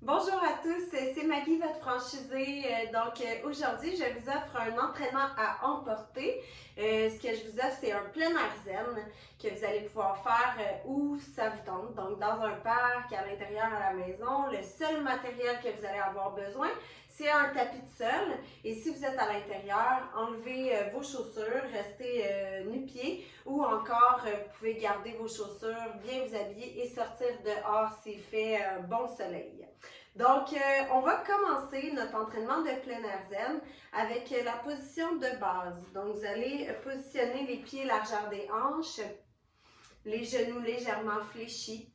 Bonjour à tous, c'est Maggie, votre franchisée. Aujourd'hui, je vous offre un entraînement à emporter. Ce que je vous offre, c'est un plein air zen que vous allez pouvoir faire où ça vous tente. Donc, dans un parc, à l'intérieur, à la maison. Le seul matériel que vous allez avoir besoin, c'est un tapis de sol. Et si vous êtes à l'intérieur, enlevez vos chaussures, restez nu-pieds ou encore vous pouvez garder vos chaussures, bien vous habiller et sortir dehors s'il fait bon soleil. Donc, on va commencer notre entraînement de plein air zen avec la position de base. Donc, vous allez positionner les pieds largeur des hanches, les genoux légèrement fléchis,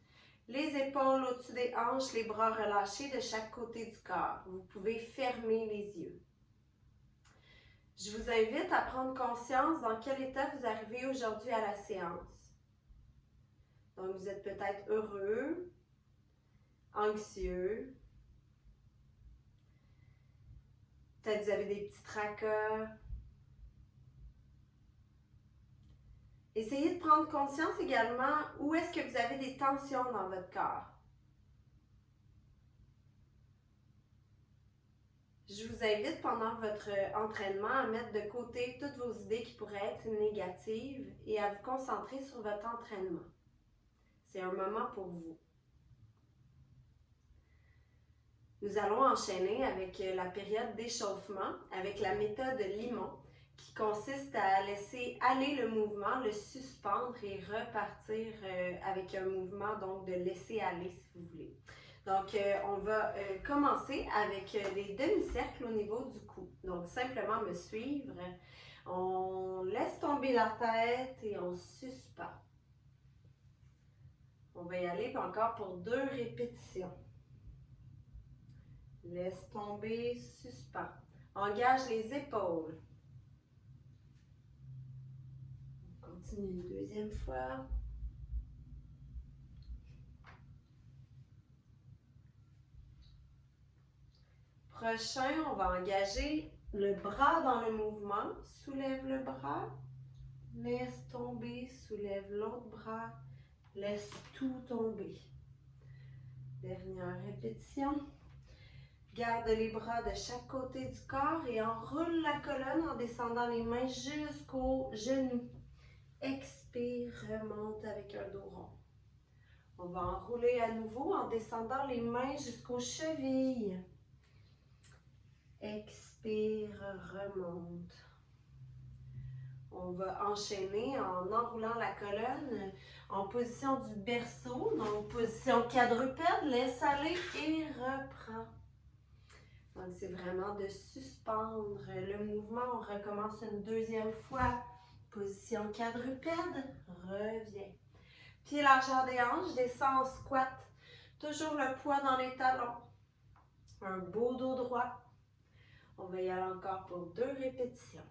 les épaules au-dessus des hanches, les bras relâchés de chaque côté du corps. Vous pouvez fermer les yeux. Je vous invite à prendre conscience dans quel état vous arrivez aujourd'hui à la séance. Donc, vous êtes peut-être heureux, anxieux, peut-être vous avez des petits tracas. Essayez de prendre conscience également où est-ce que vous avez des tensions dans votre corps. Je vous invite pendant votre entraînement à mettre de côté toutes vos idées qui pourraient être négatives et à vous concentrer sur votre entraînement. C'est un moment pour vous. Nous allons enchaîner avec la période d'échauffement, avec la méthode Limon, qui consiste à laisser aller le mouvement, le suspendre et repartir avec un mouvement donc de laisser aller si vous voulez. Donc, on va commencer avec des demi-cercles au niveau du cou. Donc, simplement me suivre. On laisse tomber la tête et on suspend. On va y aller encore pour 2 répétitions. Laisse tomber, suspend. Engage les épaules. On continue une deuxième fois. Prochain, on va engager le bras dans le mouvement. Soulève le bras. Laisse tomber, soulève l'autre bras. Laisse tout tomber. Dernière répétition. Garde les bras de chaque côté du corps et enroule la colonne en descendant les mains jusqu'aux genoux. Expire, remonte avec un dos rond. On va enrouler à nouveau en descendant les mains jusqu'aux chevilles. Expire, remonte. On va enchaîner en enroulant la colonne en position du berceau, donc position quadrupède. Laisse aller et reprends. Donc, c'est vraiment de suspendre le mouvement. On recommence une deuxième fois. Position quadrupède, reviens. Pied largeur des hanches, descend en squat. Toujours le poids dans les talons. Un beau dos droit. On va y aller encore pour 2 répétitions.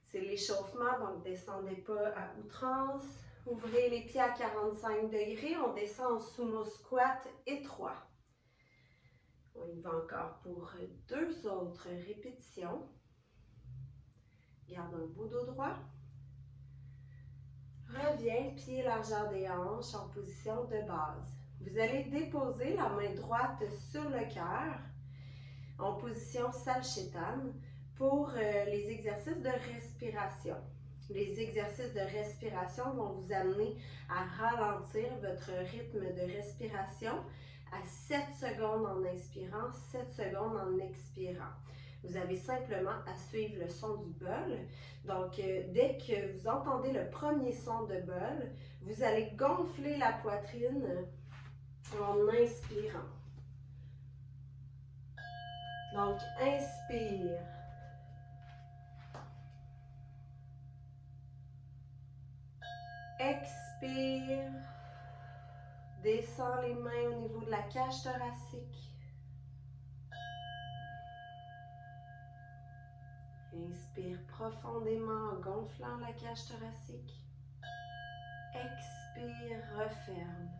C'est l'échauffement, donc descendez pas à outrance. Ouvrez les pieds à 45 degrés. On descend en sumo squat étroit. On y va encore pour 2 autres répétitions. Garde un beau dos droit. Reviens, pied largeur des hanches en position de base. Vous allez déposer la main droite sur le cœur en position Salchetane pour les exercices de respiration. Les exercices de respiration vont vous amener à ralentir votre rythme de respiration à 7 secondes en inspirant, 7 secondes en expirant. Vous avez simplement à suivre le son du bol. Donc, dès que vous entendez le premier son de bol, vous allez gonfler la poitrine en inspirant. Donc, inspire. Expire. Descends les mains au niveau de la cage thoracique. Inspire profondément en gonflant la cage thoracique. Expire, referme.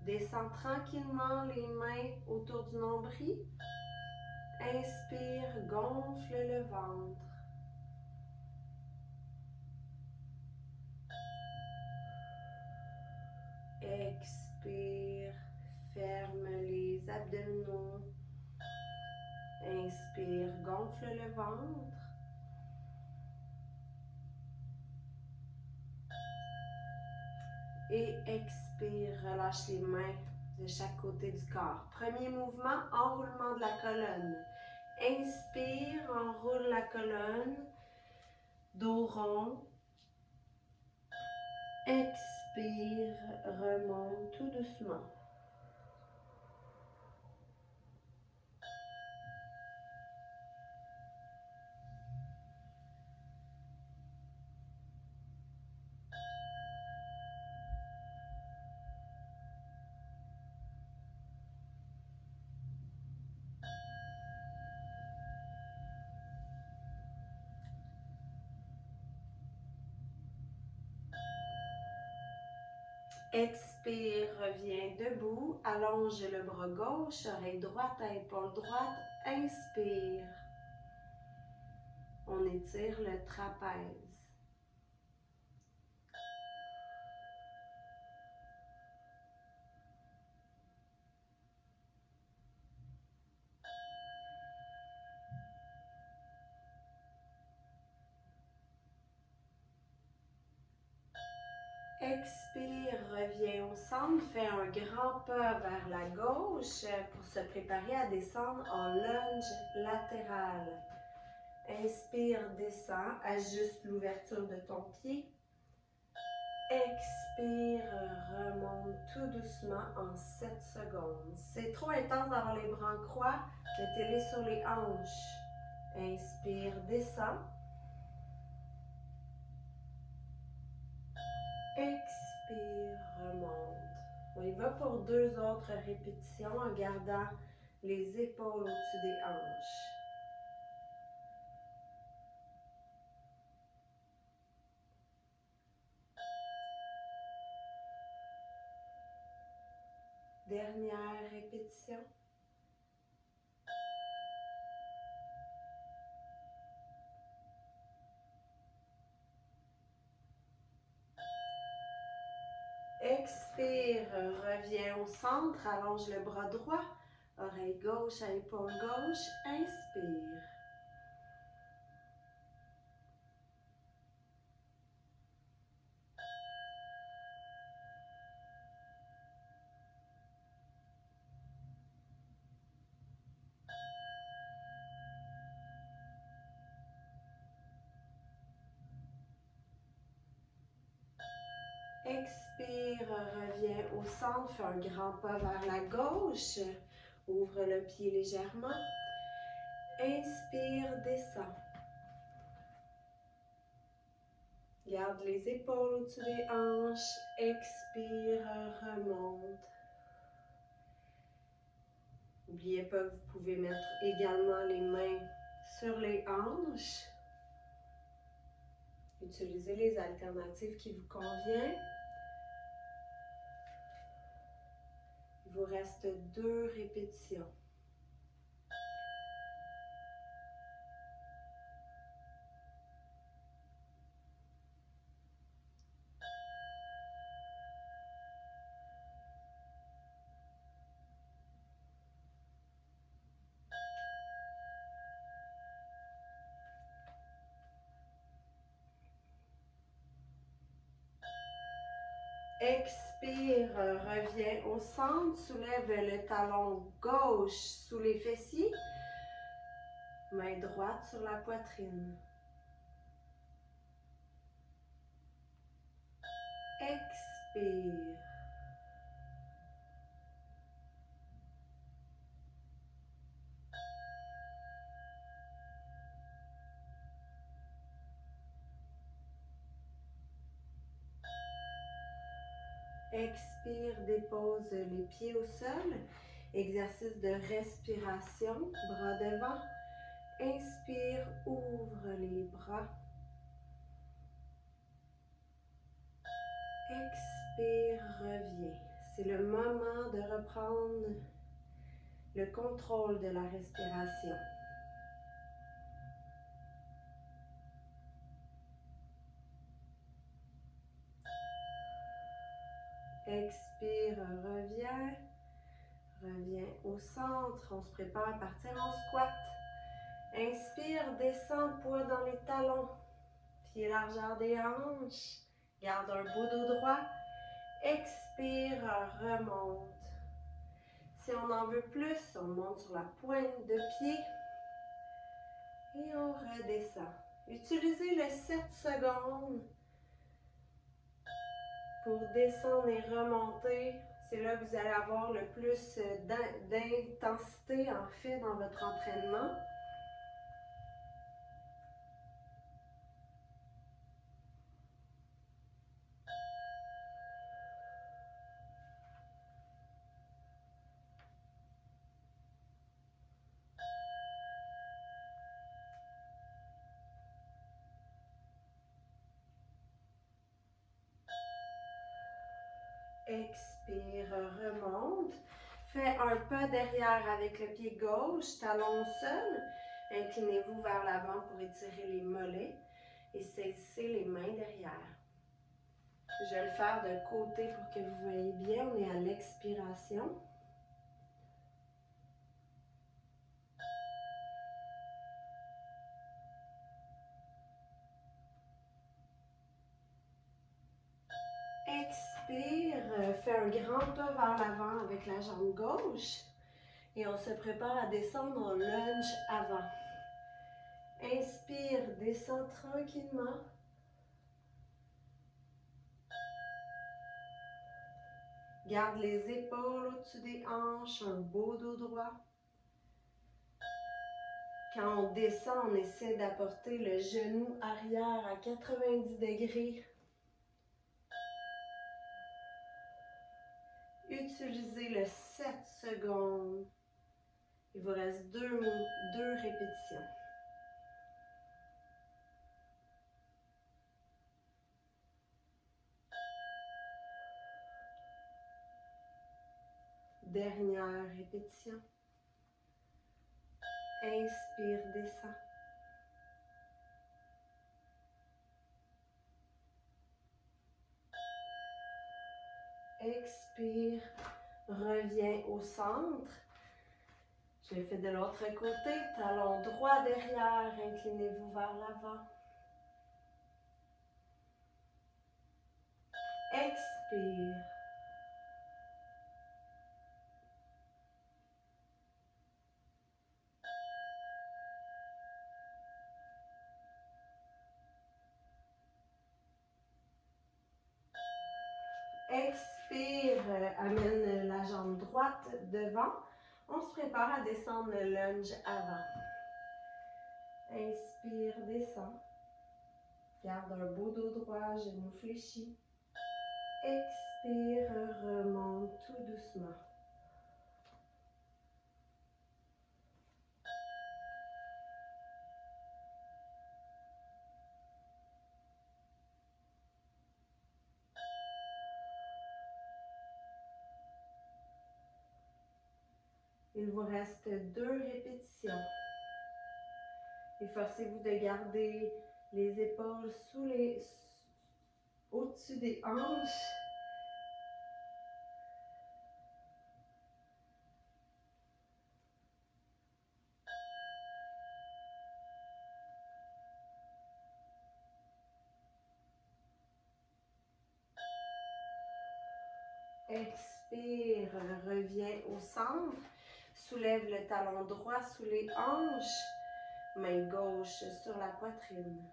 Descends tranquillement les mains autour du nombril. Inspire, gonfle le ventre. Expire, ferme les les abdominaux. Inspire, gonfle le ventre. Et expire, relâche les mains de chaque côté du corps. Premier mouvement, enroulement de la colonne. Inspire, enroule la colonne, dos rond. Expire, remonte tout doucement. Expire, reviens debout, allonge le bras gauche, oreille droite à épaule droite. Inspire. On étire le trapèze. Expire, reviens au centre, fais un grand pas vers la gauche pour se préparer à descendre en lunge latéral. Inspire, descends, ajuste l'ouverture de ton pied. Expire, remonte tout doucement en 7 secondes. C'est trop intense d'avoir les bras en croix, mettez-les sur les hanches. Inspire, descends. Expire, remonte. On y va pour 2 autres répétitions en gardant les épaules au-dessus des hanches. Dernière répétition. Expire, reviens au centre, allonge le bras droit, oreille gauche à épaule gauche. Inspire. Expire, reviens au centre, fais un grand pas vers la gauche, ouvre le pied légèrement. Inspire, descends. Garde les épaules au-dessus des hanches. Expire, remonte. N'oubliez pas que vous pouvez mettre également les mains sur les hanches. Utilisez les alternatives qui vous conviennent. Il vous reste 2 répétitions. Expire, reviens au centre, soulève le talon gauche sous les fessiers, main droite sur la poitrine. Expire. Expire, dépose les pieds au sol. Exercice de respiration, bras devant. Inspire, ouvre les bras. Expire, reviens. C'est le moment de reprendre le contrôle de la respiration. Expire, reviens. Reviens au centre. On se prépare à partir en squat. Inspire, descends le poids dans les talons. Pieds largeur des hanches. Garde un beau dos droit. Expire, remonte. Si on en veut plus, on monte sur la pointe de pied. Et on redescend. Utilisez le 7 secondes pour descendre et remonter. C'est là que vous allez avoir le plus d'intensité en fait dans votre entraînement. Expire, remonte. Fais un pas derrière avec le pied gauche, talon au sol. Inclinez-vous vers l'avant pour étirer les mollets et saisissez les mains derrière. Je vais le faire de côté pour que vous voyez bien. On est à l'expiration. Expire, fais un grand pas vers l'avant avec la jambe gauche et on se prépare à descendre en lunge avant. Inspire, descends tranquillement. Garde les épaules au-dessus des hanches, un beau dos droit. Quand on descend, on essaie d'apporter le genou arrière à 90 degrés. Utilisez le 7 secondes. Il vous reste deux répétitions. Dernière répétition. Inspire, descends. Expire, reviens au centre. Je le fais de l'autre côté, talon droit derrière, inclinez-vous vers l'avant. Expire. Expire, amène la jambe droite devant. On se prépare à descendre le lunge avant. Inspire, descend. Garde un beau dos droit, genou fléchi. Expire, remonte tout doucement. Il vous reste 2 répétitions. Efforcez-vous de garder les épaules au-dessus des hanches. Expire, reviens au centre. Soulève le talon droit sous les hanches. Main gauche sur la poitrine.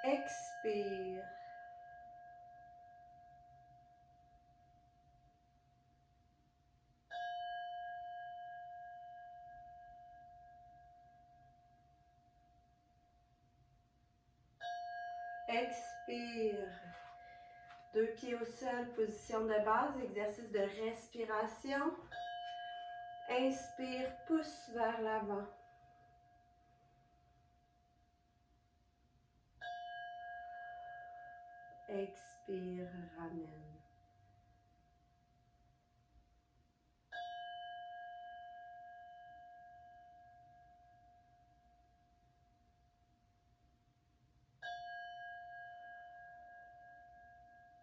Expire. Expire. 2 pieds au sol, position de base, exercice de respiration. Inspire, pousse vers l'avant. Expire, ramène.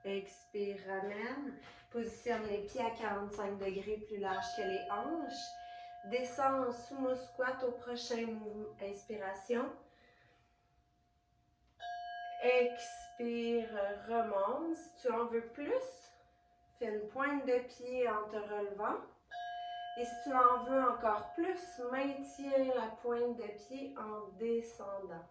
Expire, ramène. Positionne les pieds à 45 degrés plus larges que les hanches. Descends en sumo squat au prochain mouvement. Inspiration. Expire, remonte. Si tu en veux plus, fais une pointe de pied en te relevant. Et si tu en veux encore plus, maintiens la pointe de pied en descendant.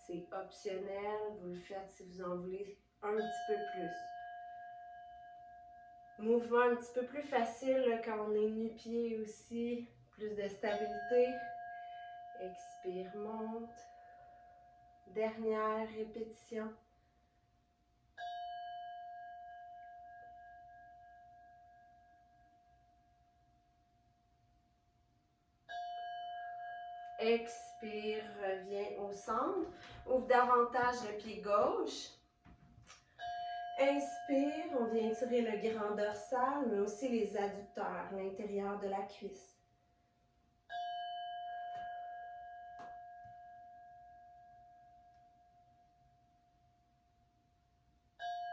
C'est optionnel, vous le faites si vous en voulez un petit peu plus. Mouvement un petit peu plus facile quand on est nu-pied aussi, plus de stabilité. Expire, monte. Dernière répétition. Expire, reviens au centre. Ouvre davantage le pied gauche. Inspire, on vient tirer le grand dorsal, mais aussi les adducteurs, l'intérieur de la cuisse.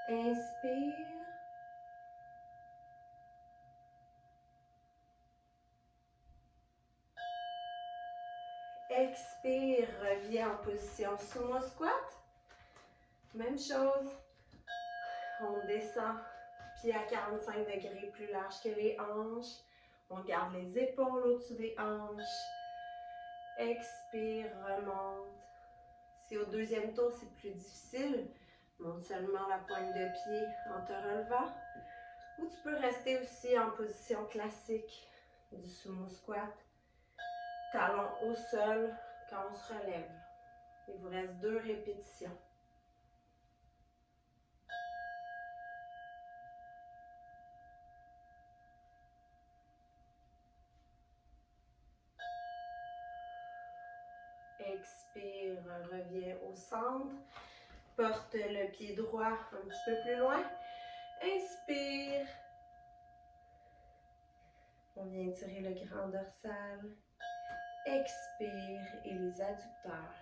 Inspire. Expire, reviens en position sumo squat. Même chose. On descend, pied à 45 degrés plus large que les hanches. On garde les épaules au-dessus des hanches. Expire, remonte. Si au deuxième tour c'est plus difficile, monte seulement la pointe de pied en te relevant. Ou tu peux rester aussi en position classique du sumo squat. Talons au sol quand on se relève. Il vous reste 2 répétitions. Expire, reviens au centre. Porte le pied droit un petit peu plus loin. Inspire. On vient tirer le grand dorsal. Expire et les adducteurs.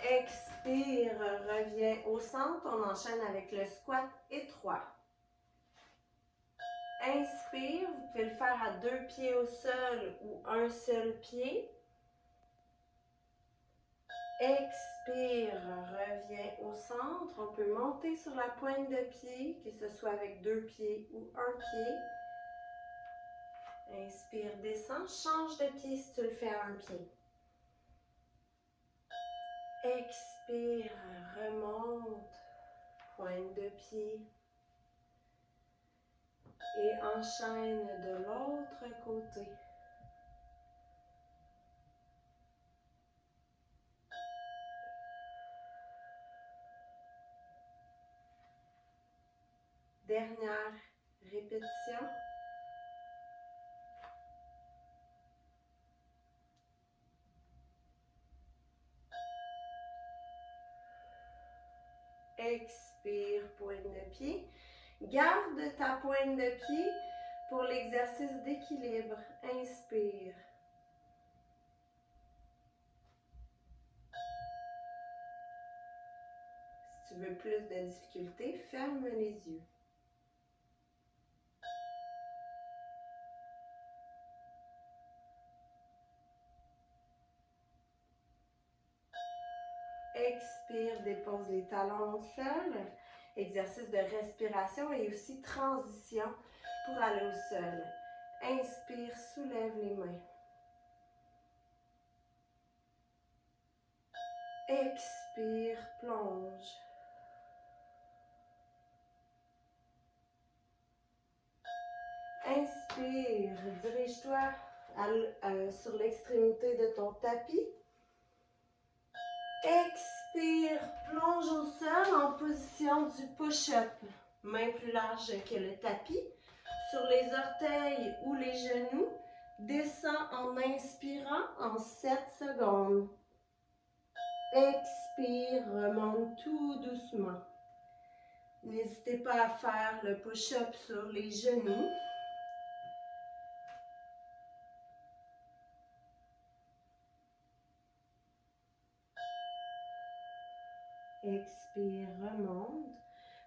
Expire, reviens au centre. On enchaîne avec le squat étroit. Inspire, vous pouvez le faire à 2 pieds au sol ou un seul pied. Expire, reviens au centre. On peut monter sur la pointe de pied, que ce soit avec 2 pieds ou un pied. Inspire, descends. Change de pied si tu le fais à un pied. Expire, remonte, pointe de pied. Et enchaîne de l'autre côté. Dernière répétition. Expire, pointe de pied. Garde ta pointe de pied pour l'exercice d'équilibre. Inspire. Si tu veux plus de difficulté, ferme les yeux. Expire, dépose les talons au sol. Exercice de respiration et aussi transition pour aller au sol. Inspire, soulève les mains. Expire, plonge. Inspire, dirige-toi sur l'extrémité de ton tapis. Expire, plonge au sol en position du push-up. Main plus large que le tapis. Sur les orteils ou les genoux. Descends en inspirant en 7 secondes. Expire, remonte tout doucement. N'hésitez pas à faire le push-up sur les genoux. Expire, remonte.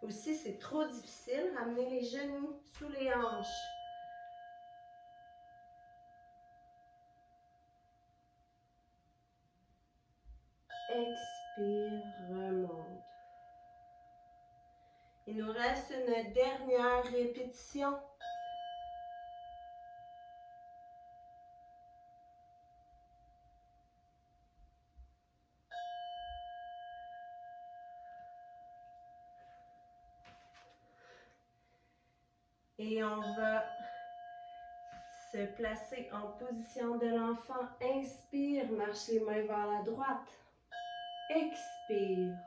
Aussi, c'est trop difficile, ramenez les genoux sous les hanches. Expire, remonte. Il nous reste une dernière répétition. Et on va se placer en position de l'enfant. Inspire, marche les mains vers la droite. Expire.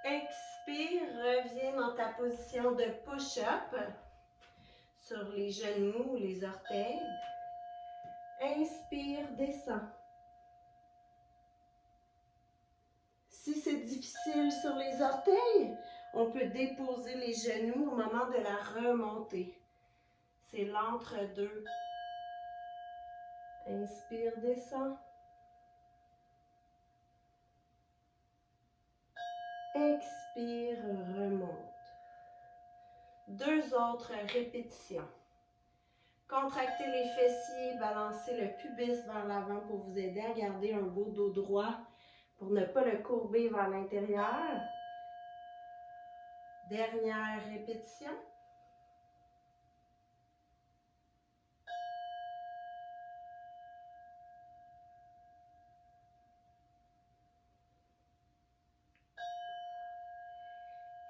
Expire, reviens dans ta position de push-up sur les genoux ou les orteils. Inspire, descends. Si c'est difficile sur les orteils, on peut déposer les genoux au moment de la remontée. C'est l'entre-deux. Inspire, descends. Expire, remonte. Deux autres répétitions. Contractez les fessiers, balancez le pubis vers l'avant pour vous aider à garder un beau dos droit, pour ne pas le courber vers l'intérieur. Dernière répétition.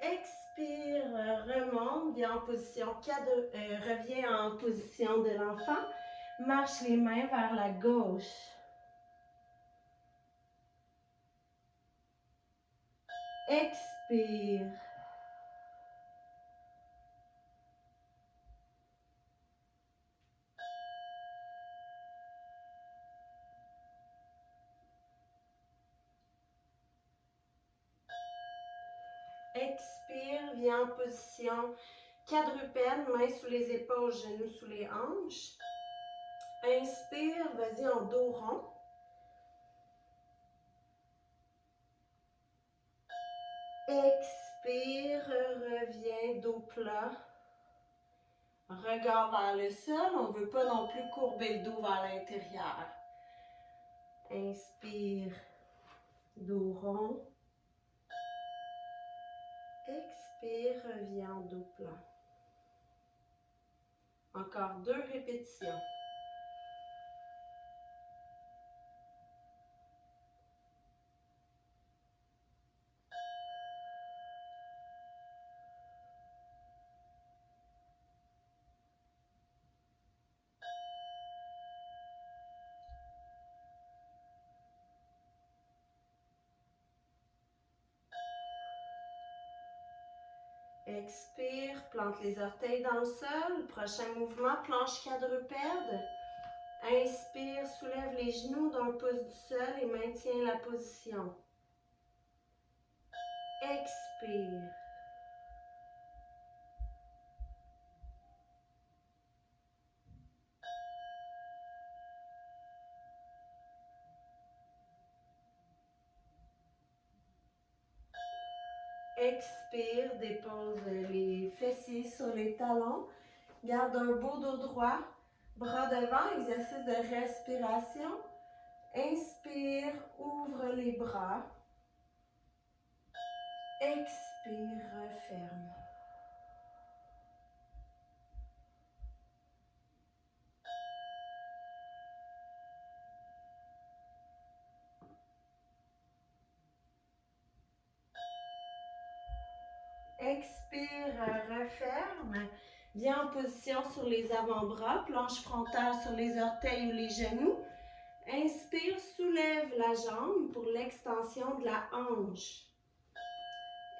Expire, remonte, viens en position reviens en position de l'enfant. Marche les mains vers la gauche. Expire. Expire, viens en position quadrupède, mains sous les épaules, genoux sous les hanches. Inspire, vas-y en dos rond. Expire, reviens dos plat. Regard vers le sol, on ne veut pas non plus courber le dos vers l'intérieur. Inspire, dos rond. Expire, reviens en dos plat. Encore 2 répétitions. Expire, plante les orteils dans le sol. Prochain mouvement, planche quadrupède. Inspire, soulève les genoux d'un pouce du sol et maintiens la position. Expire. Expire, dépose les fessiers sur les talons. Garde un beau dos droit. Bras devant, exercice de respiration. Inspire, ouvre les bras. Expire, referme. Expire, referme. Viens en position sur les avant-bras, planche frontale sur les orteils ou les genoux. Inspire, soulève la jambe pour l'extension de la hanche.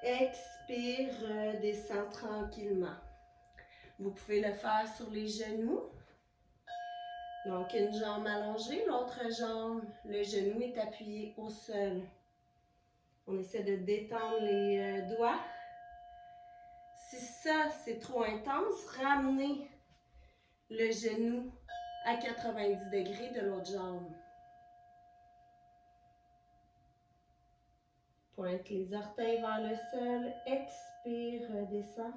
Expire, redescends tranquillement. Vous pouvez le faire sur les genoux. Donc, une jambe allongée, l'autre jambe, le genou est appuyé au sol. On essaie de détendre les doigts. Si ça, c'est trop intense, ramenez le genou à 90 degrés de l'autre jambe. Pointe les orteils vers le sol. Expire, redescends.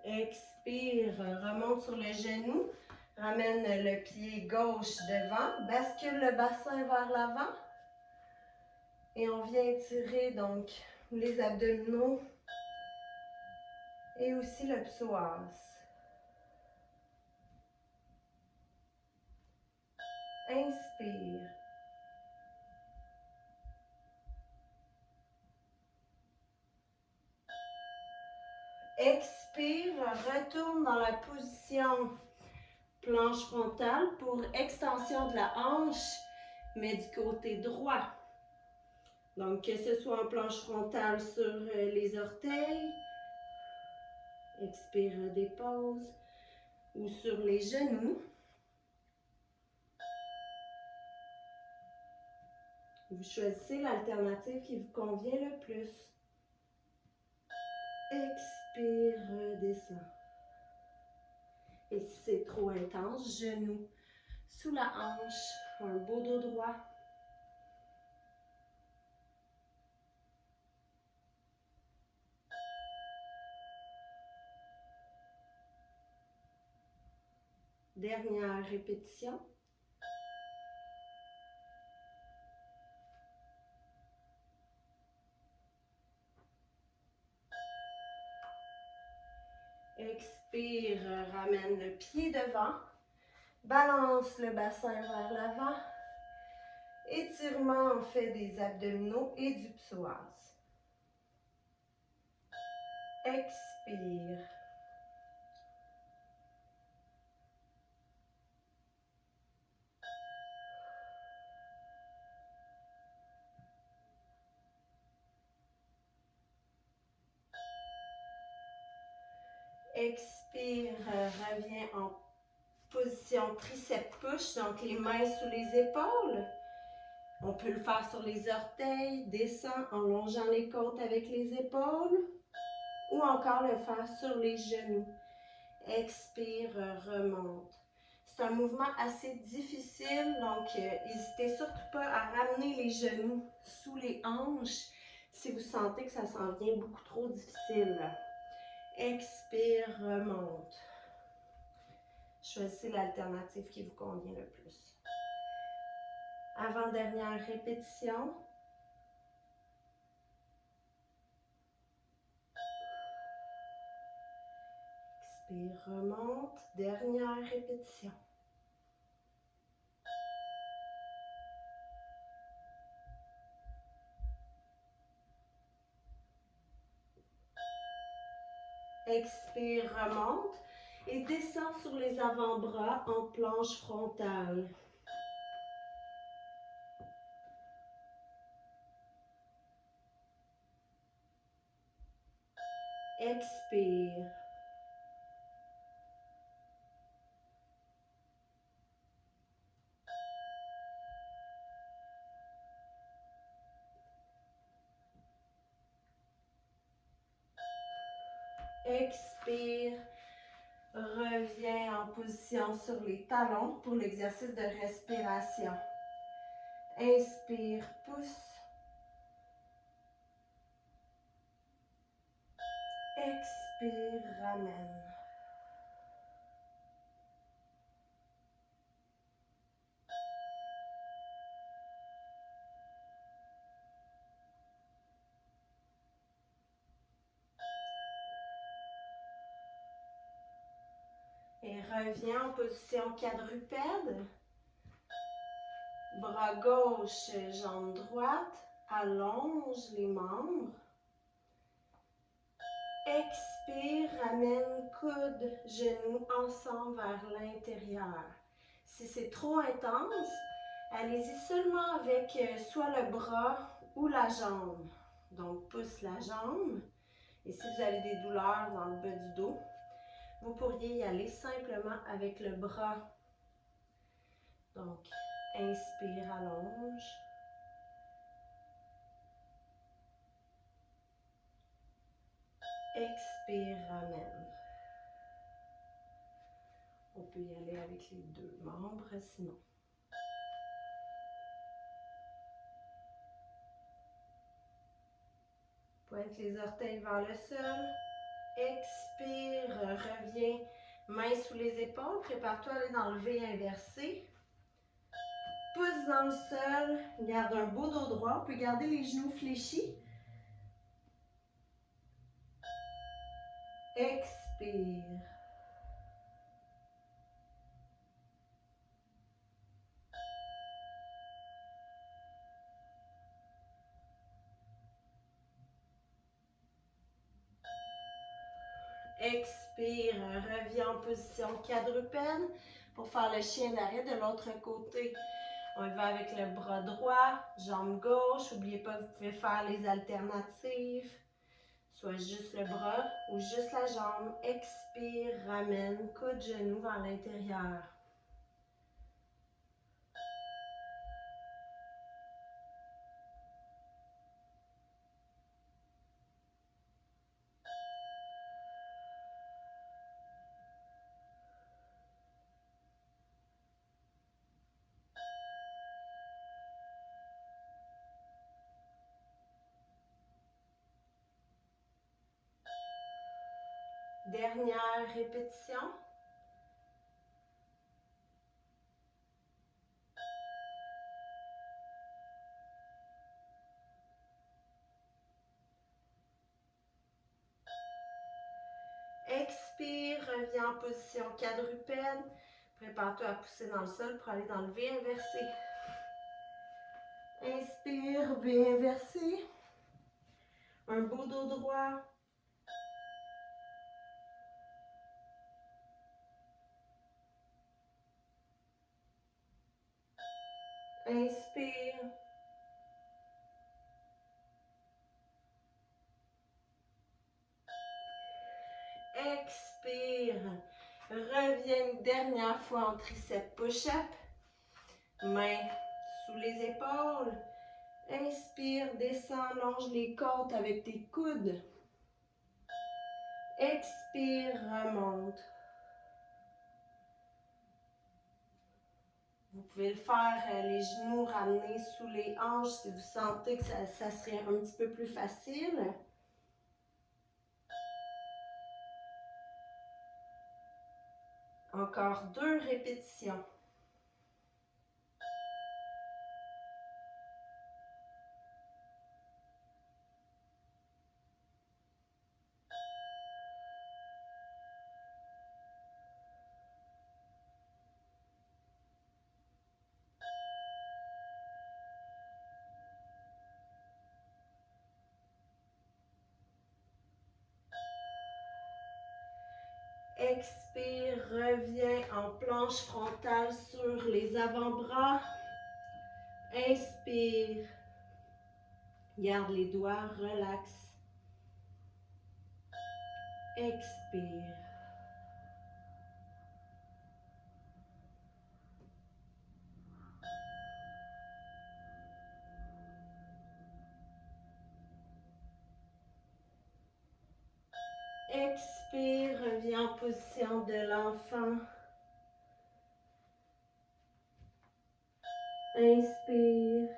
Expire, remonte sur le genou. Ramène le pied gauche devant. Bascule le bassin vers l'avant. Et on vient étirer donc les abdominaux et aussi le psoas. Inspire. Expire, retourne dans la position planche frontale pour extension de la hanche, mais du côté droit. Donc, que ce soit en planche frontale sur les orteils, expire, dépose, ou sur les genoux. Vous choisissez l'alternative qui vous convient le plus. Expire, redescends. Et si c'est trop intense, genoux sous la hanche, un beau dos droit. Dernière répétition. Expire, ramène le pied devant. Balance le bassin vers l'avant. Étirement en fait des abdominaux et du psoas. Expire. Expire, reviens en position triceps push, donc les mains sous les épaules. On peut le faire sur les orteils, descend en longeant les côtes avec les épaules ou encore le faire sur les genoux. Expire, remonte. C'est un mouvement assez difficile, donc n'hésitez surtout pas à ramener les genoux sous les hanches si vous sentez que ça s'en vient beaucoup trop difficile. Expire, remonte. Choisissez l'alternative qui vous convient le plus. Avant-dernière répétition. Expire, remonte. Dernière répétition. Expire, remonte et descend sur les avant-bras en planche frontale. Expire. Expire. Reviens en position sur les talons pour l'exercice de respiration. Inspire, pousse. Expire, ramène. Et reviens en position quadrupède. Bras gauche, jambe droite. Allonge les membres. Expire, ramène coude, genoux ensemble vers l'intérieur. Si c'est trop intense, allez-y seulement avec soit le bras ou la jambe. Donc, pousse la jambe. Et si vous avez des douleurs dans le bas du dos, vous pourriez y aller simplement avec le bras. Donc, inspire, allonge. Expire, ramène. On peut y aller avec les deux membres sinon. Pointe les orteils vers le sol. Expire, reviens, main sous les épaules. Prépare-toi à aller dans le V inversé. Pousse dans le sol. Garde un beau dos droit. On peut garder les genoux fléchis. Expire. Expire, reviens en position quadrupède pour faire le chien d'arrêt de l'autre côté. On y va avec le bras droit, jambe gauche. N'oubliez pas, vous pouvez faire les alternatives. Soit juste le bras ou juste la jambe. Expire, ramène, coude, genou vers l'intérieur. Dernière répétition. Expire, reviens en position quadrupède. Prépare-toi à pousser dans le sol pour aller dans le V inversé. Inspire, V inversé. Un beau dos droit. Inspire. Expire. Reviens une dernière fois en triceps push-up. Mains sous les épaules. Inspire, descends, longe les côtes avec tes coudes. Expire, remonte. Vous pouvez le faire, les genoux ramenés sous les hanches si vous sentez que ça serait un petit peu plus facile. Encore 2 répétitions. Expire, reviens en planche frontale sur les avant-bras. Inspire. Garde les doigts, relax. Expire. Expire, reviens en position de l'enfant. Inspire.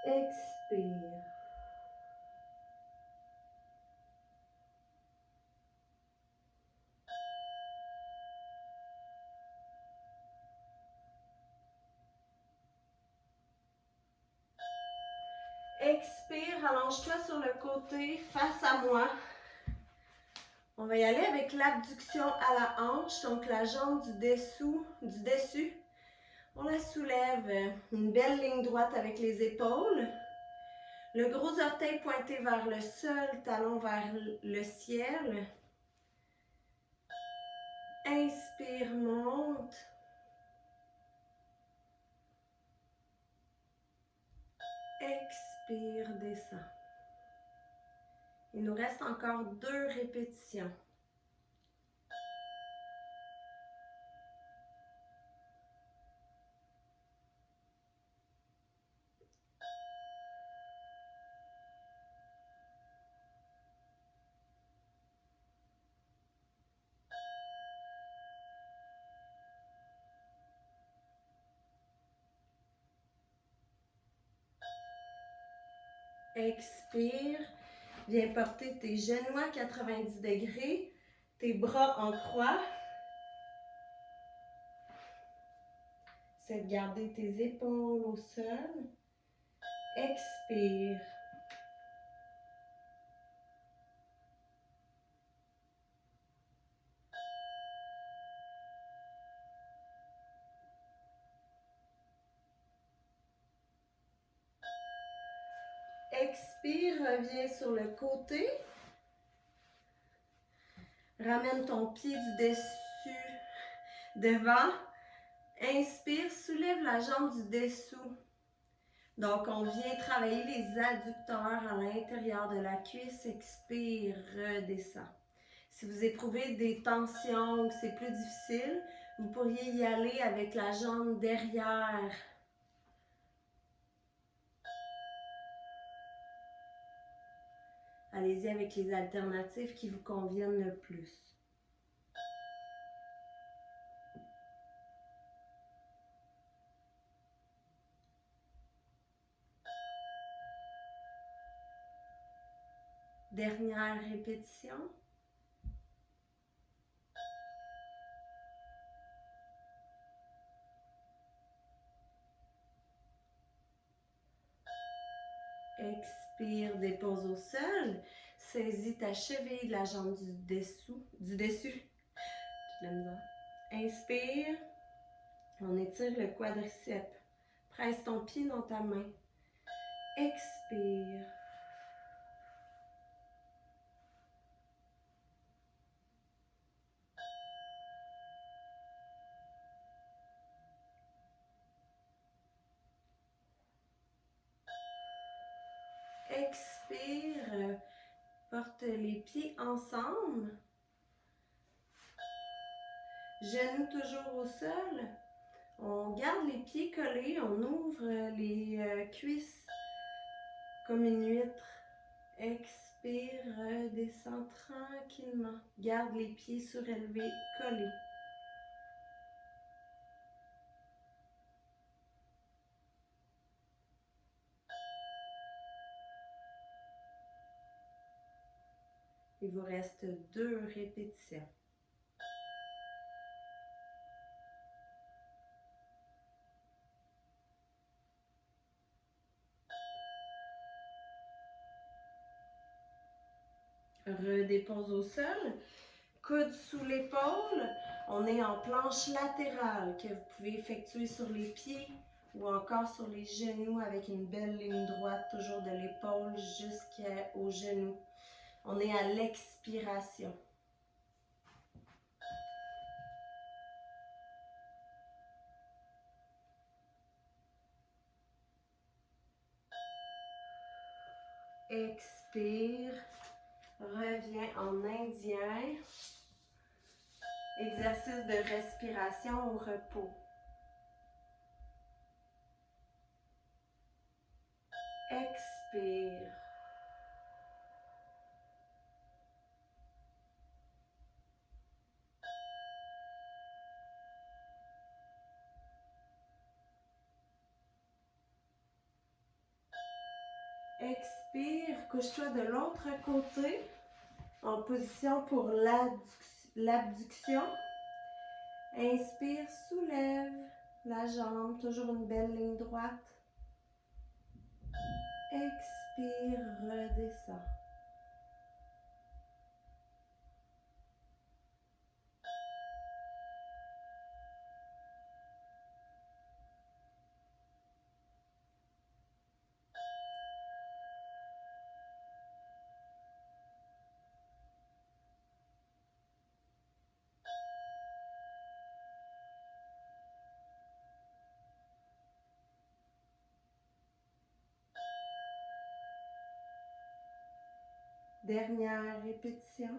Expire. Expire, allonge-toi sur le côté, face à moi. On va y aller avec l'abduction à la hanche, donc la jambe du dessus. On la soulève, une belle ligne droite avec les épaules. Le gros orteil pointé vers le sol, talon vers le ciel. Inspire, monte. Expire, descend. Il nous reste encore 2 répétitions. Expire. Viens porter tes genoux à 90 degrés, tes bras en croix. C'est de garder tes épaules au sol. Expire. Expire, reviens sur le côté. Ramène ton pied du dessus devant. Inspire, soulève la jambe du dessous. Donc, on vient travailler les adducteurs à l'intérieur de la cuisse. Expire, redescend. Si vous éprouvez des tensions ou que c'est plus difficile, vous pourriez y aller avec la jambe derrière. Allez-y avec les alternatives qui vous conviennent le plus. Dernière répétition. Expire, dépose au sol. Saisis ta cheville de la jambe du dessus. Inspire. On étire le quadriceps. Presse ton pied dans ta main. Expire. Expire. Porte les pieds ensemble. Genoux toujours au sol. On garde les pieds collés, on ouvre les cuisses comme une huître. Expire, redescend tranquillement. Garde les pieds surélevés, collés. Il vous reste 2 répétitions. Redépose au sol. Coude sous l'épaule. On est en planche latérale que vous pouvez effectuer sur les pieds ou encore sur les genoux avec une belle ligne droite, toujours de l'épaule jusqu'aux genoux. On est à l'expiration. Expire. Reviens en indien. Exercice de respiration au repos. Expire. Expire, couche-toi de l'autre côté en position pour l'abduction. Inspire, soulève la jambe, toujours une belle ligne droite. Expire, redescend. Dernière répétition.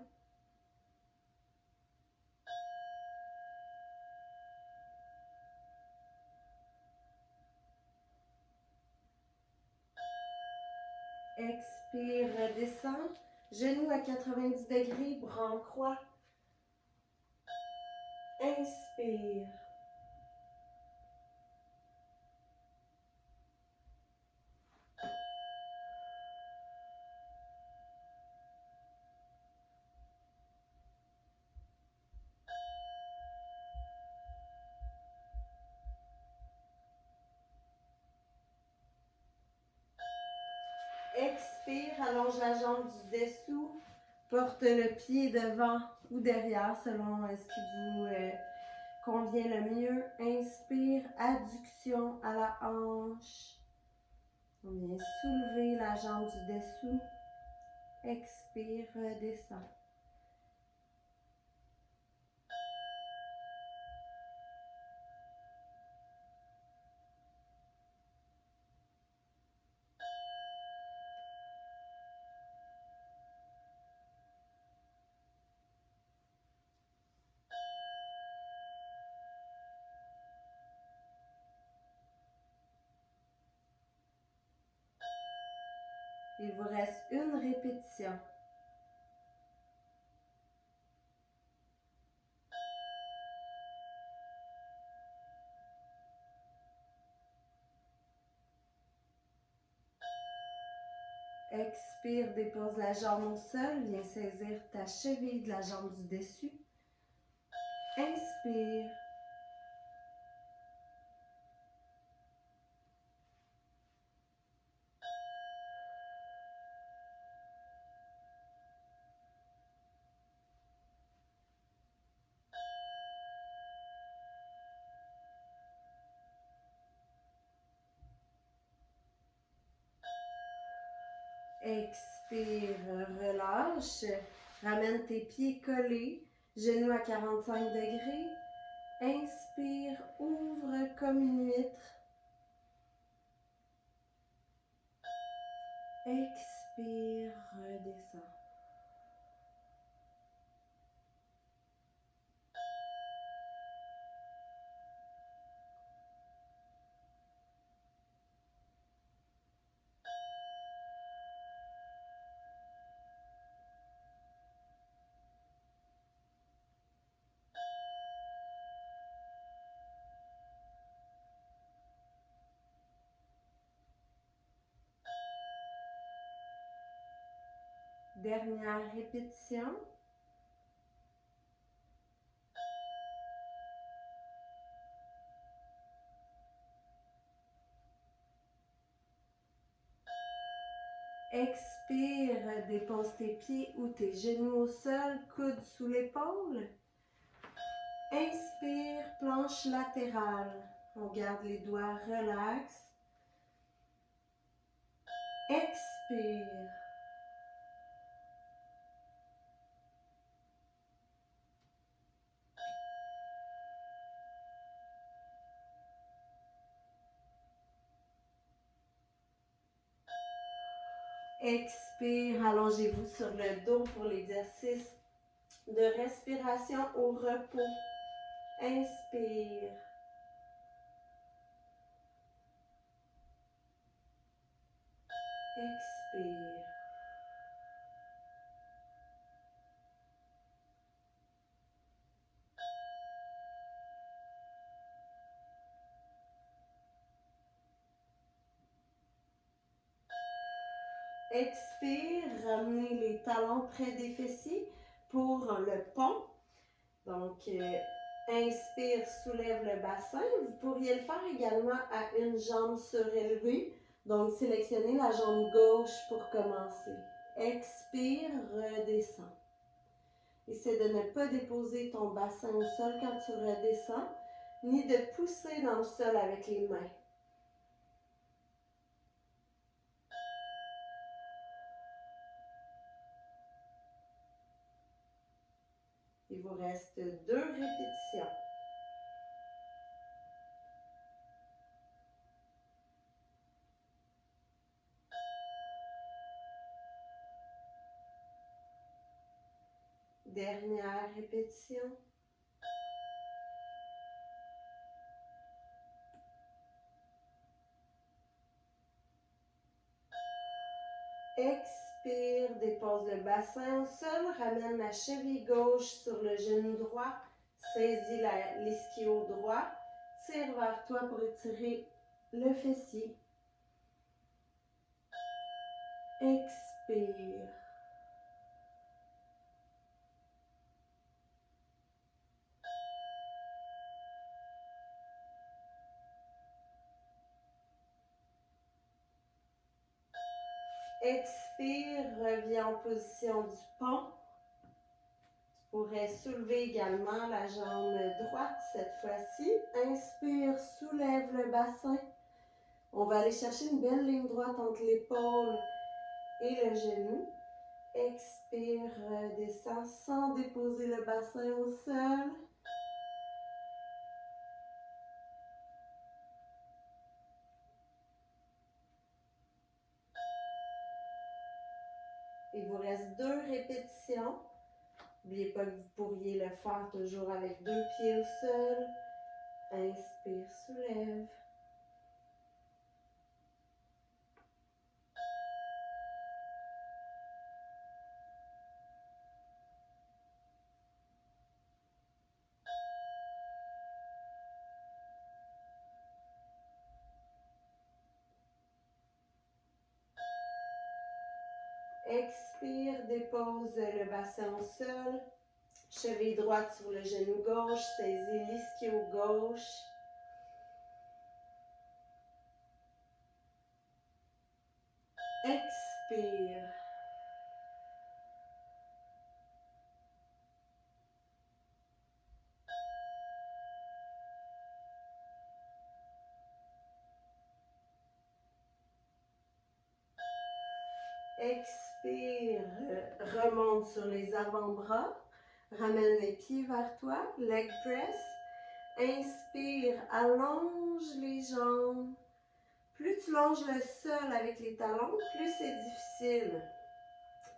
Expire, redescends. Genoux à 90 degrés, bras en croix. Inspire. Expire, allonge la jambe du dessous. Porte le pied devant ou derrière selon ce qui vous convient le mieux. Inspire, adduction à la hanche. On vient soulever la jambe du dessous. Expire, redescend. Il vous reste une répétition. Expire, dépose la jambe au sol, viens saisir ta cheville de la jambe du dessus. Inspire. Expire, relâche. Ramène tes pieds collés, genoux à 45 degrés. Inspire, ouvre comme une huître. Expire, redescends. Dernière répétition. Expire, dépose tes pieds ou tes genoux au sol, coude sous l'épaule. Inspire, planche latérale. On garde les doigts relax. Expire. Expire, allongez-vous sur le dos pour l'exercice de respiration au repos. Inspire. Expire. Expire, ramenez les talons près des fessiers pour le pont. Donc, inspire, soulève le bassin. Vous pourriez le faire également à une jambe surélevée. Donc, sélectionnez la jambe gauche pour commencer. Expire, redescends. Essaie de ne pas déposer ton bassin au sol quand tu redescends, ni de pousser dans le sol avec les mains. Il vous reste 2 répétitions. Dernière répétition. Expire, dépose le bassin au sol, ramène la cheville gauche sur le genou droit, saisis l'ischio droit, tire vers toi pour étirer le fessier. Expire. Expire, reviens en position du pont. Tu pourrais soulever également la jambe droite cette fois-ci. Inspire, soulève le bassin. On va aller chercher une belle ligne droite entre l'épaule et le genou. Expire, descends sans déposer le bassin au sol. Il vous reste 2 répétitions. N'oubliez pas que vous pourriez le faire toujours avec 2 pieds au sol. Inspire, soulève. Expire, dépose le bassin au sol. Cheville droite sur le genou gauche, saisis l'ischio gauche. Expire. Expire, remonte sur les avant-bras. Ramène les pieds vers toi, leg press. Inspire, allonge les jambes. Plus tu longes le sol avec les talons, plus c'est difficile.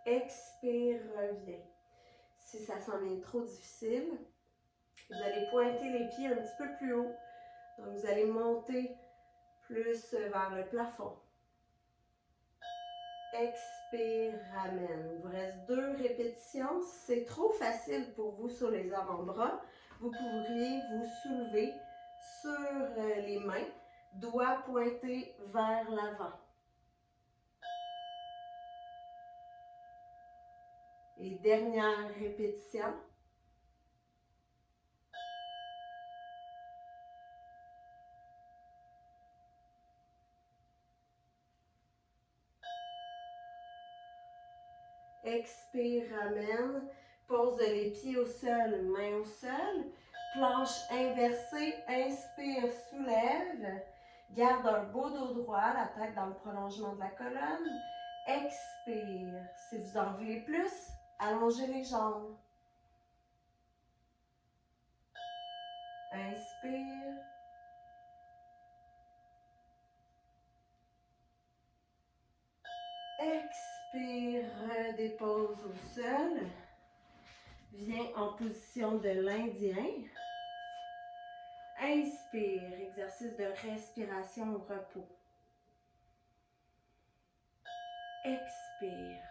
Expire, reviens. Si ça s'en vient trop difficile, vous allez pointer les pieds un petit peu plus haut. Donc, vous allez monter plus vers le plafond. Expire, ramène. Il vous reste 2 répétitions. Si c'est trop facile pour vous sur les avant-bras, vous pourriez vous soulever sur les mains, doigts pointés vers l'avant. Et dernière répétition. Expire, ramène. Pose les pieds au sol, main au sol. Planche inversée, inspire, soulève. Garde un beau dos droit, la tête dans le prolongement de la colonne. Expire. Si vous en voulez plus, allongez les jambes. Inspire. Expire, redépose au sol. Viens en position de l'Indien. Inspire, exercice de respiration au repos. Expire.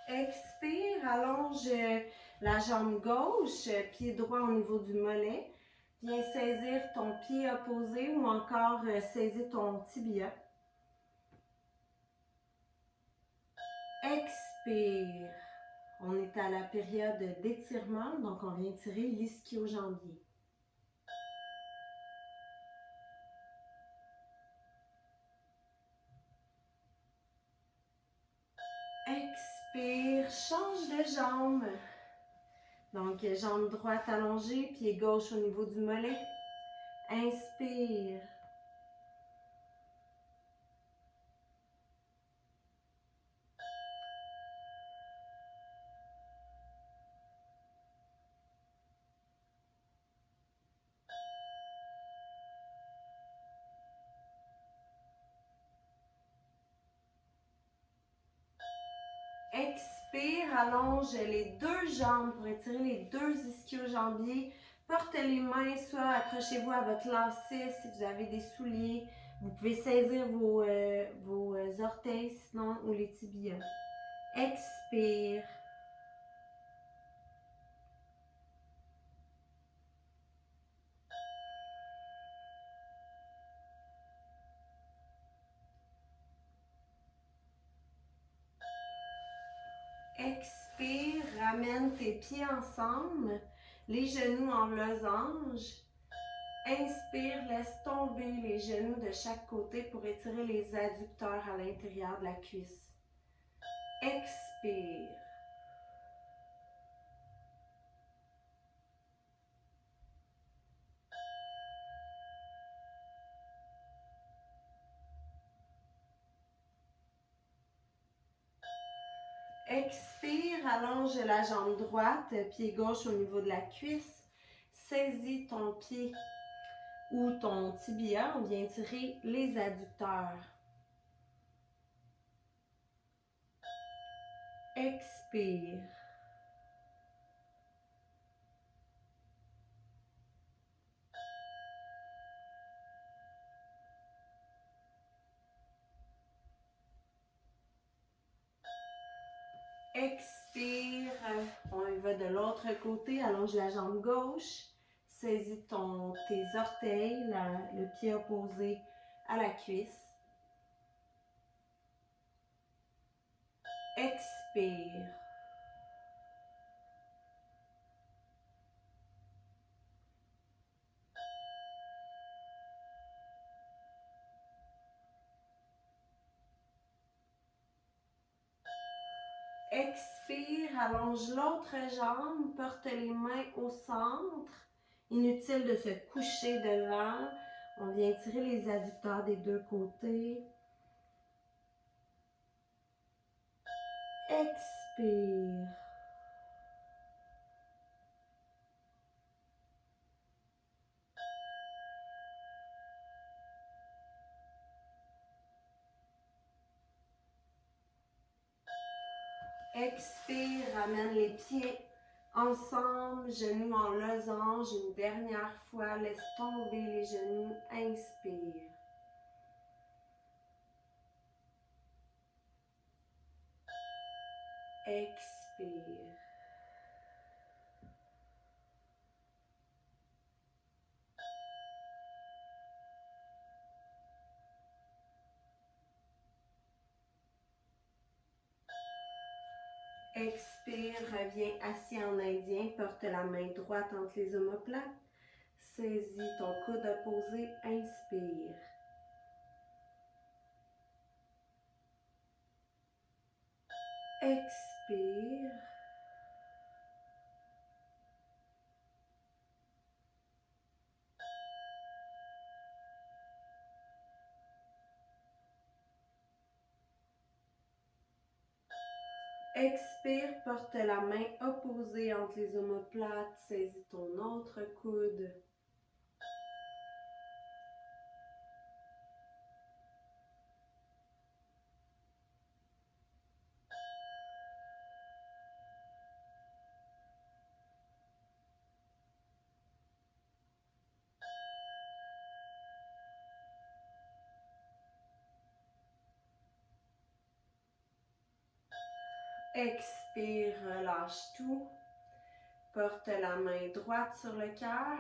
Expire, allonge la jambe gauche, pied droit au niveau du mollet. Viens saisir ton pied opposé ou encore saisir ton tibia. Expire. On est à la période d'étirement, donc on vient tirer l'ischio-jambier. Expire, change de jambe. Donc, jambe droite allongée, pied gauche au niveau du mollet. Inspire. Expire, allonge les deux jambes pour étirer les deux ischio-jambiers. Portez les mains, soit accrochez-vous à votre lacet si vous avez des souliers. Vous pouvez saisir vos orteils sinon ou les tibias. Expire. Expire, ramène tes pieds ensemble, les genoux en losange. Inspire, laisse tomber les genoux de chaque côté pour étirer les adducteurs à l'intérieur de la cuisse. Expire. Expire, allonge la jambe droite, pied gauche au niveau de la cuisse. Saisis ton pied ou ton tibia, on vient tirer les adducteurs. Expire. Expire, on y va de l'autre côté, allonge la jambe gauche, saisis tes orteils, le pied opposé à la cuisse. Expire. Expire, allonge l'autre jambe, porte les mains au centre. Inutile de se coucher devant. On vient tirer les adducteurs des deux côtés. Expire. Expire, ramène les pieds ensemble, genoux en losange. Une dernière fois, laisse tomber les genoux. Inspire. Expire. Expire, reviens assis en indien, porte la main droite entre les omoplates. Saisis ton coude opposé, inspire. Expire. Expire, porte la main opposée entre les omoplates, saisis ton autre coude. Expire, relâche tout. Porte la main droite sur le cœur.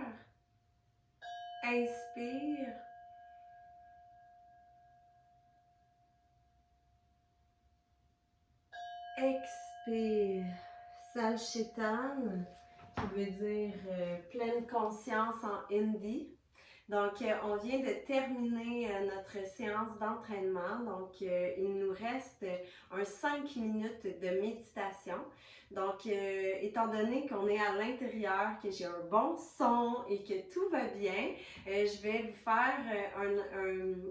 Inspire. Expire. Salchitan, qui veut dire pleine conscience en hindi. Donc, on vient de terminer notre séance d'entraînement. Donc, il nous reste 5 minutes de méditation. Donc, étant donné qu'on est à l'intérieur, que j'ai un bon son et que tout va bien, je vais vous faire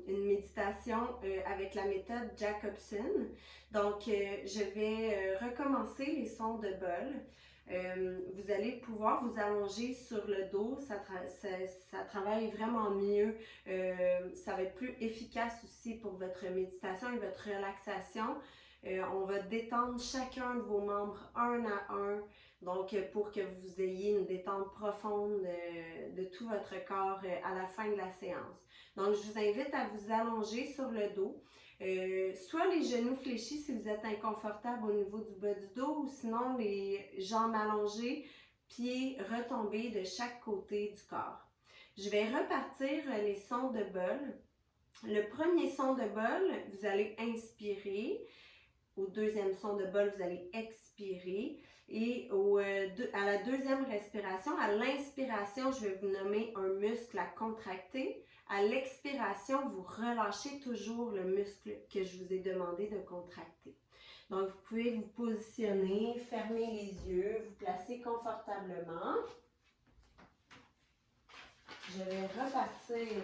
une méditation avec la méthode Jacobson. Donc, je vais recommencer les sons de bol. Vous allez pouvoir vous allonger sur le dos, ça travaille vraiment mieux, ça va être plus efficace aussi pour votre méditation et votre relaxation. On va détendre chacun de vos membres un à un, donc pour que vous ayez une détente profonde de tout votre corps à la fin de la séance. Donc, je vous invite à vous allonger sur le dos, soit les genoux fléchis si vous êtes inconfortable au niveau du bas du dos, ou sinon les jambes allongées, pieds retombés de chaque côté du corps. Je vais repartir les sons de bol. Le premier son de bol, vous allez inspirer. Au deuxième son de bol, vous allez expirer. Et à la deuxième respiration, à l'inspiration, je vais vous nommer un muscle à contracter. À l'expiration, vous relâchez toujours le muscle que je vous ai demandé de contracter. Donc, vous pouvez vous positionner, fermer les yeux, vous placer confortablement. Je vais repartir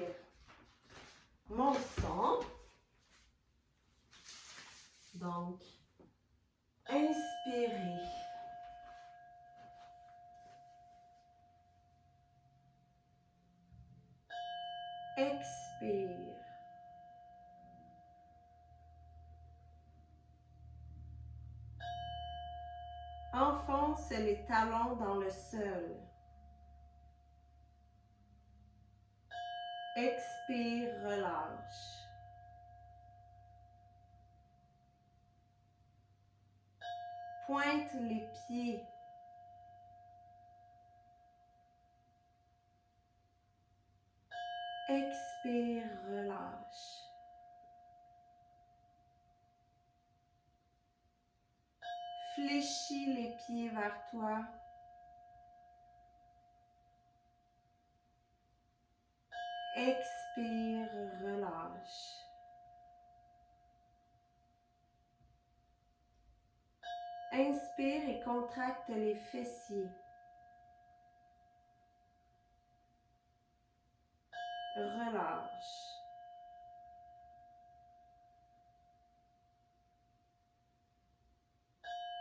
mon son. Donc, inspirez. Expire. Enfonce les talons dans le sol. Expire, relâche. Pointe les pieds. Expire, relâche. Fléchis les pieds vers toi. Expire, relâche. Inspire et contracte les fessiers. Relâche.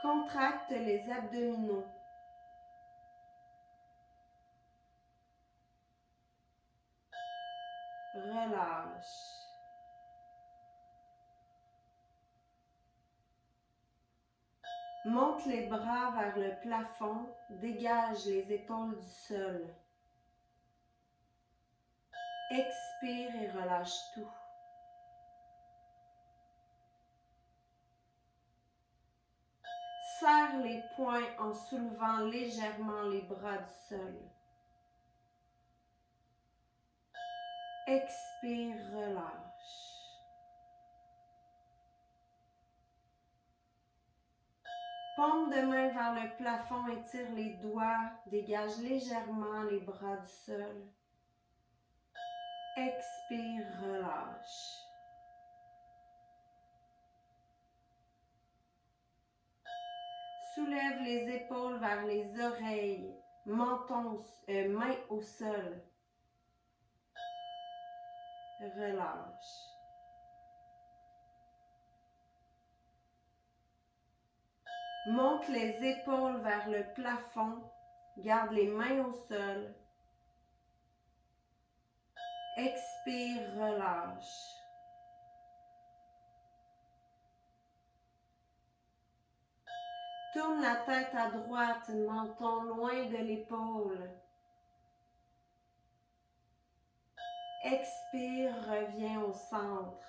Contracte les abdominaux. Relâche. Monte les bras vers le plafond, dégage les épaules du sol. Expire et relâche tout. Serre les poings en soulevant légèrement les bras du sol. Expire, relâche. Paume de main vers le plafond, étire les doigts, dégage légèrement les bras du sol. Expire, relâche. Soulève les épaules vers les oreilles, menton, main au sol. Relâche. Monte les épaules vers le plafond, garde les mains au sol. Expire, relâche. Tourne la tête à droite, menton loin de l'épaule. Expire, reviens au centre.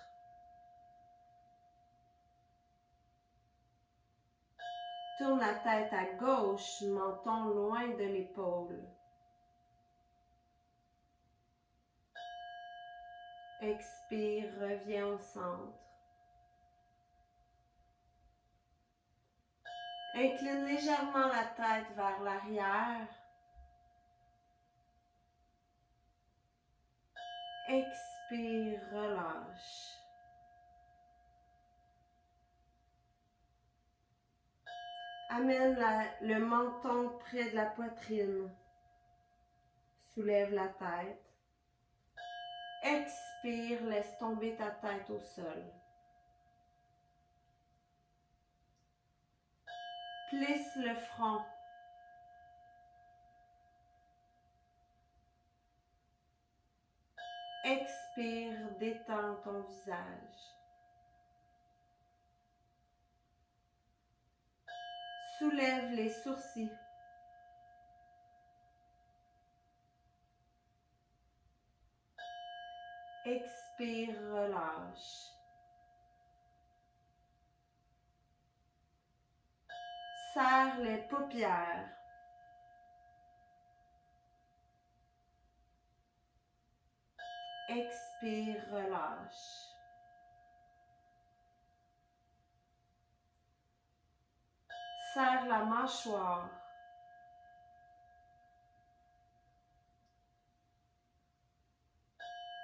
Tourne la tête à gauche, menton loin de l'épaule. Expire, reviens au centre. Incline légèrement la tête vers l'arrière. Expire, relâche. Amène le menton près de la poitrine. Soulève la tête. Expire, laisse tomber ta tête au sol. Plisse le front. Expire, détends ton visage. Soulève les sourcils. Expire, relâche. Serre les paupières. Expire, relâche. Serre la mâchoire.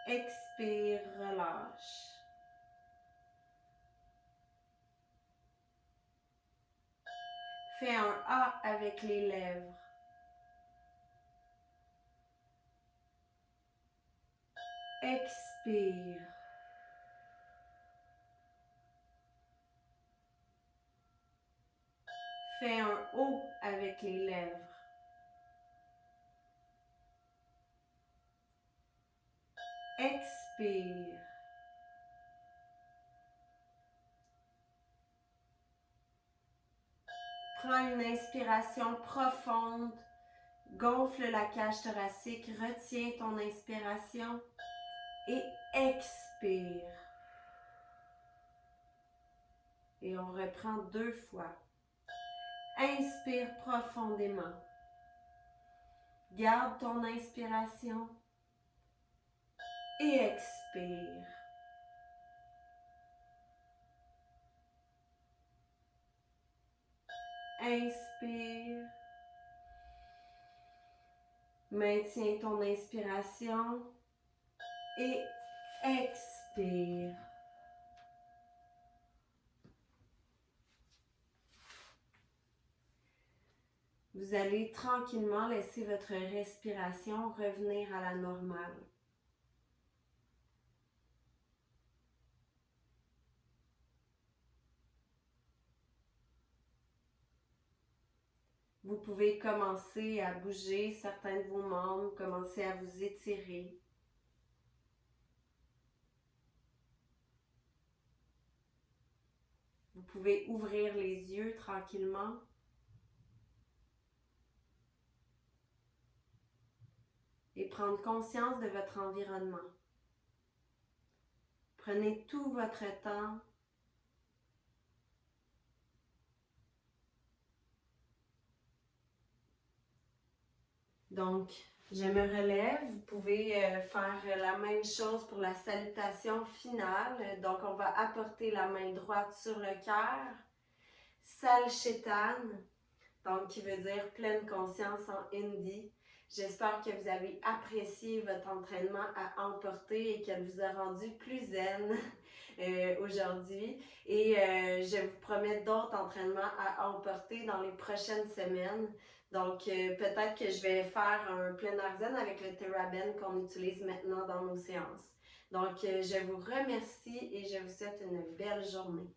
Expire, relâche. Fais un A avec les lèvres. Expire. Fais un O avec les lèvres. Expire. Prends une inspiration profonde. Gonfle la cage thoracique. Retiens ton inspiration. Et expire. Et on reprend 2 fois. Inspire profondément. Garde ton inspiration. Et expire. Inspire. Maintiens ton inspiration. Et expire. Vous allez tranquillement laisser votre respiration revenir à la normale. Vous pouvez commencer à bouger certains de vos membres, commencer à vous étirer. Vous pouvez ouvrir les yeux tranquillement. Et prendre conscience de votre environnement. Prenez tout votre temps. Donc, je me relève. Vous pouvez faire la même chose pour la salutation finale. Donc, on va apporter la main droite sur le cœur. Salchetan, donc qui veut dire pleine conscience en hindi. J'espère que vous avez apprécié votre entraînement à emporter et qu'elle vous a rendu plus zen aujourd'hui. Et je vous promets d'autres entraînements à emporter dans les prochaines semaines. Donc, peut-être que je vais faire un plein air zen avec le TheraBand qu'on utilise maintenant dans nos séances. Donc, je vous remercie et je vous souhaite une belle journée.